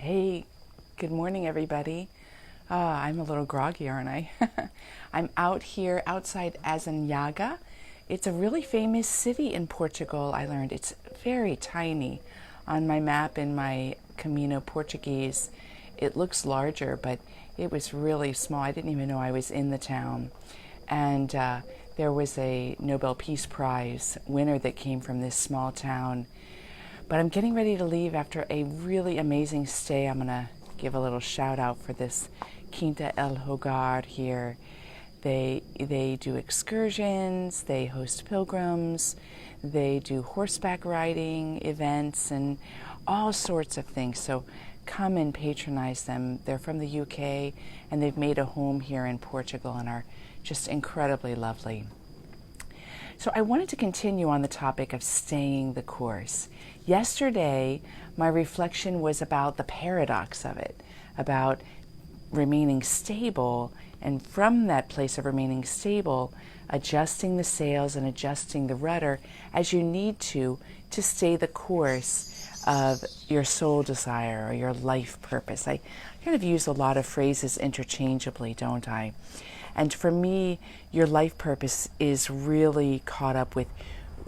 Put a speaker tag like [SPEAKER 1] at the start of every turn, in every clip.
[SPEAKER 1] Hey, good morning, everybody. I'm a little groggy, aren't I? I'm out here outside Azanhaga. It's a really famous city in Portugal, I learned. It's very tiny. On my map in my Camino Portuguese, it looks larger, but it was really small. I didn't even know I was in the town. And there was a Nobel Peace Prize winner that came from this small town. But I'm getting ready to leave after a really amazing stay. I'm going to give a little shout out for this Quinta El Hogar here. They do excursions, they host pilgrims, they do horseback riding events and all sorts of things. So come and patronize them. They're from the UK and they've made a home here in Portugal and are just incredibly lovely. So I wanted to continue on the topic of staying the course. Yesterday, my reflection was about the paradox of it, about remaining stable, and from that place of remaining stable, adjusting the sails and adjusting the rudder as you need to stay the course of your soul desire or your life purpose. I kind of use a lot of phrases interchangeably, don't I? And for me, your life purpose is really caught up with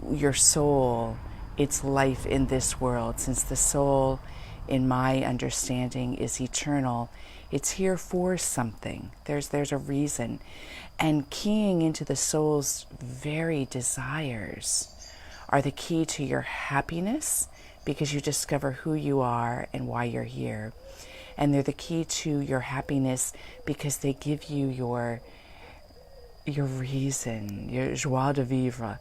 [SPEAKER 1] your soul, its life in this world. Since the soul, in my understanding, is eternal, it's here for something. There's a reason. And keying into the soul's very desires are the key to your happiness, because you discover who you are and why you're here. And they're the key to your happiness because they give you your reason, your joie de vivre.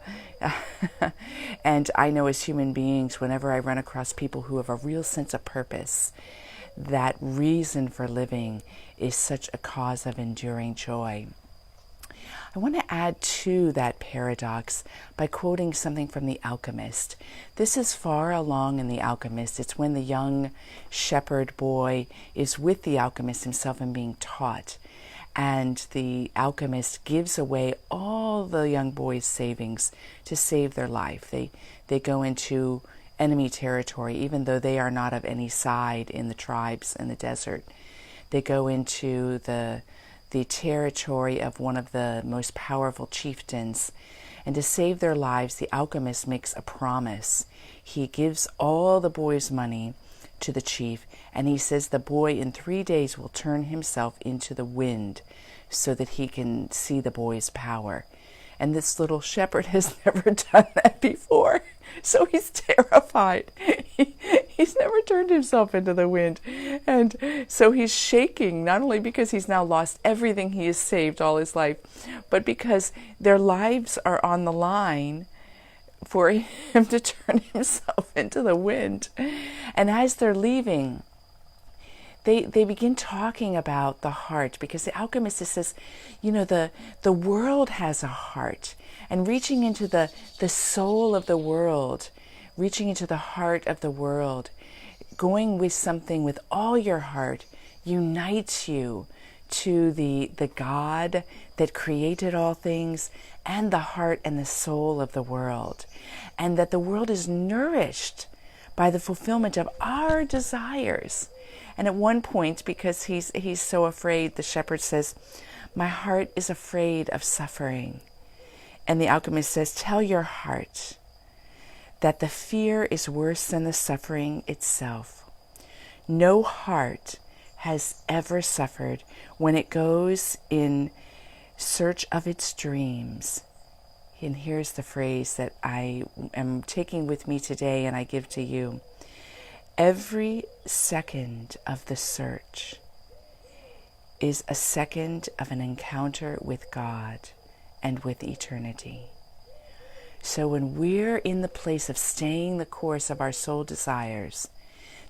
[SPEAKER 1] And I know as human beings, whenever I run across people who have a real sense of purpose, that reason for living is such a cause of enduring joy. I want to add to that paradox by quoting something from The Alchemist. This is far along in The Alchemist. It's when the young shepherd boy is with the alchemist himself and being taught. And the alchemist gives away all the young boy's savings to save their life. They go into enemy territory, even though they are not of any side in the tribes in the desert. They go into the territory of one of the most powerful chieftains. And to save their lives, the alchemist makes a promise. He gives all the boy's money to the chief, and he says the boy in 3 days will turn himself into the wind so that he can see the boy's power. And this little shepherd has never done that before, so he's terrified. He's never turned himself into the wind. And so he's shaking, not only because he's now lost everything he has saved all his life, but because their lives are on the line for him to turn himself into the wind. And as they're leaving, they begin talking about the heart, because the alchemist says, the world has a heart, and reaching into the soul of the world, reaching into the heart of the world, going with something with all your heart unites you to the God that created all things and the heart and the soul of the world. And that the world is nourished by the fulfillment of our desires. And at one point, because he's so afraid, the shepherd says, "My heart is afraid of suffering." And the alchemist says, "Tell your heart that the fear is worse than the suffering itself. No heart has ever suffered when it goes in search of its dreams." And here's the phrase that I am taking with me today and I give to you. Every second of the search is a second of an encounter with God and with eternity. So when we're in the place of staying the course of our soul desires,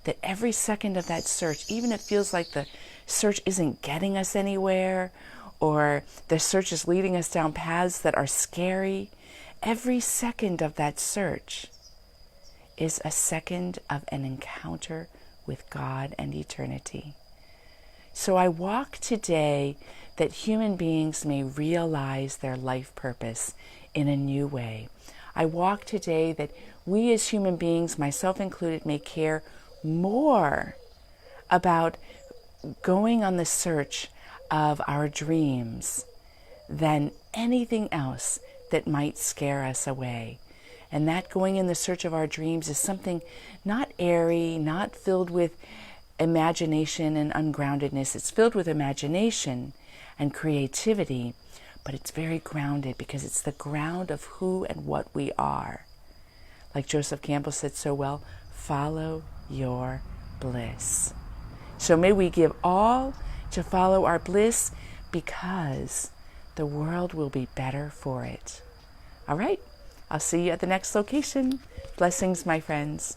[SPEAKER 1] that every second of that search, even if it feels like the search isn't getting us anywhere, or the search is leading us down paths that are scary, every second of that search is a second of an encounter with God and eternity. So I walk today that human beings may realize their life purpose in a new way. I walk today that we as human beings, myself included, may care more about going on the search of our dreams than anything else that might scare us away. And that going in the search of our dreams is something not airy, not filled with imagination and ungroundedness. It's filled with imagination and creativity, but it's very grounded because it's the ground of who and what we are. Like Joseph Campbell said so well, follow your bliss. So may we give all to follow our bliss, because the world will be better for it. All right, I'll see you at the next location. Blessings, my friends.